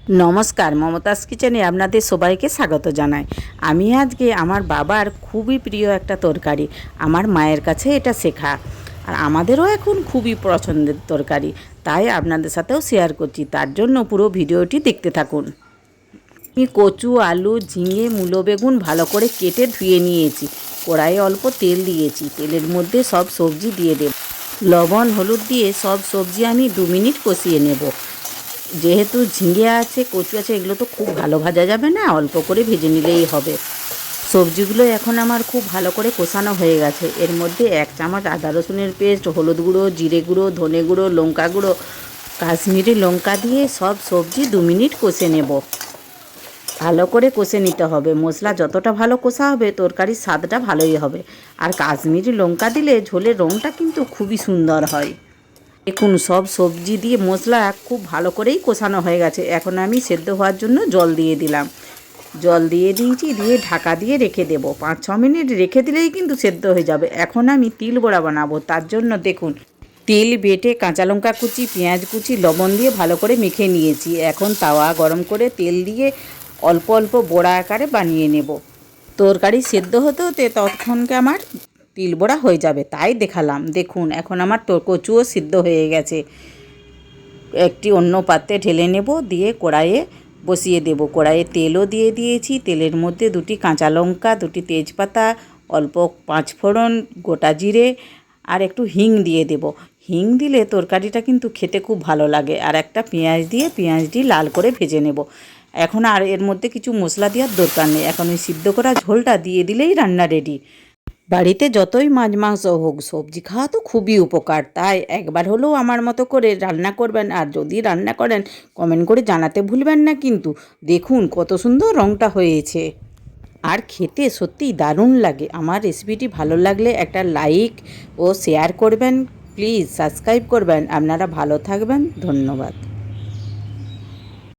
নমস্কার, মমতাজ কিচেনে আপনাদের সবাইকে স্বাগত জানাই। আমি আজকে আমার বাবার খুবই প্রিয় একটা তরকারি, আমার মায়ের কাছে এটা শেখা, আর আমাদেরও এখন খুবই পছন্দের তরকারি, তাই আপনাদের সাথেও শেয়ার করছি। তার জন্য পুরো ভিডিওটি দেখতে থাকুন। আমি কচু, আলু, ঝিঙে, মূলো, বেগুন ভালো করে কেটে ধুয়ে নিয়েছি। কড়াইয়ে অল্প তেল দিয়েছি, তেলের মধ্যে সব সবজি দিয়ে দেব। লবণ হলুদ দিয়ে সব সবজি আমি 2 মিনিট কষিয়ে নেব। যেহেতু ঝিঙে আছে, কচু আছে, এগুলো তো খুব ভালো ভাজা যাবে না, অল্প করে ভেজে নিলেই হবে। সবজিগুলো এখন আমার খুব ভালো করে কষানো হয়ে গেছে। এর মধ্যে 1 চামচ আদা রসুনের পেস্ট, হলুদ গুঁড়ো, জিরে গুঁড়ো, ধনে গুঁড়ো, লঙ্কা গুঁড়ো, কাশ্মীরি লঙ্কা দিয়ে সব সবজি 2 মিনিট কষে নেব। ভালো করে কষে নিতে হবে। মশলা যতটা ভালো কষা হবে তরকারির স্বাদটা ভালোই হবে। আর কাশ্মীরি লঙ্কা দিলে ঝোলের রঙটা কিন্তু খুবই সুন্দর হয়। দেখুন, সব সবজি দিয়ে মশলা খুব ভালো করেই কষানো হয়ে গেছে। এখন আমি সেদ্ধ হওয়ার জন্য জল দিয়ে দিলাম। জল দিয়ে দিয়েছি, দিয়ে ঢাকা দিয়ে রেখে দেব। 5-6 মিনিট রেখে দিলেই কিন্তু সেদ্ধ হয়ে যাবে। এখন আমি তিল বড়া বানাবো। তার জন্য দেখুন, তিল বেটে, কাঁচা লঙ্কা কুচি, পেঁয়াজ কুচি, লবণ দিয়ে ভালো করে মেখে নিয়েছি। এখন তাওয়া গরম করে তেল দিয়ে অল্প অল্প বড়া আকারে বানিয়ে নেব। তরকারি সেদ্ধ হতে হতে ততক্ষণকে আমার তিল বড়া হয়ে যাবে, তাই দেখালাম। দেখুন, এখন আমার কচুও সিদ্ধ হয়ে গেছে। একটি অন্য পাত্রে ঢেলে নেব, দিয়ে কড়াইয়ে বসিয়ে দেব। কড়াইয়ে তেলও দিয়ে দিয়েছি। তেলের মধ্যে 2টি কাঁচা লঙ্কা, 2টি তেজপাতা, অল্প 5 ফোড়ন, গোটা জিরে আর একটু হিং দিয়ে দেব। হিং দিলে তরকারিটা কিন্তু খেতে খুব ভালো লাগে। আর একটা পেঁয়াজ দিয়ে পেঁয়াজটি লাল করে ভেজে নেব। এখন আর এর মধ্যে কিছু মশলা দেওয়ার দরকার নেই। এখন ওই সিদ্ধ করা ঝোলটা দিয়ে দিলেই রান্না রেডি। বাড়িতে যতই মাছ মাংস হোক, সবজি খাওয়া তো খুবই উপকার, তাই একবার হলেও আমার মতো করে রান্না করবেন। আর যদি রান্না করেন, কমেন্ট করে জানাতে ভুলবেন না কিন্তু। দেখুন কত সুন্দর রঙটা হয়েছে, আর খেতে সত্যিই দারুণ লাগে। আমার রেসিপিটি ভালো লাগলে একটা লাইক ও শেয়ার করবেন, প্লিজ সাবস্ক্রাইব করবেন। আপনারা ভালো থাকবেন, ধন্যবাদ।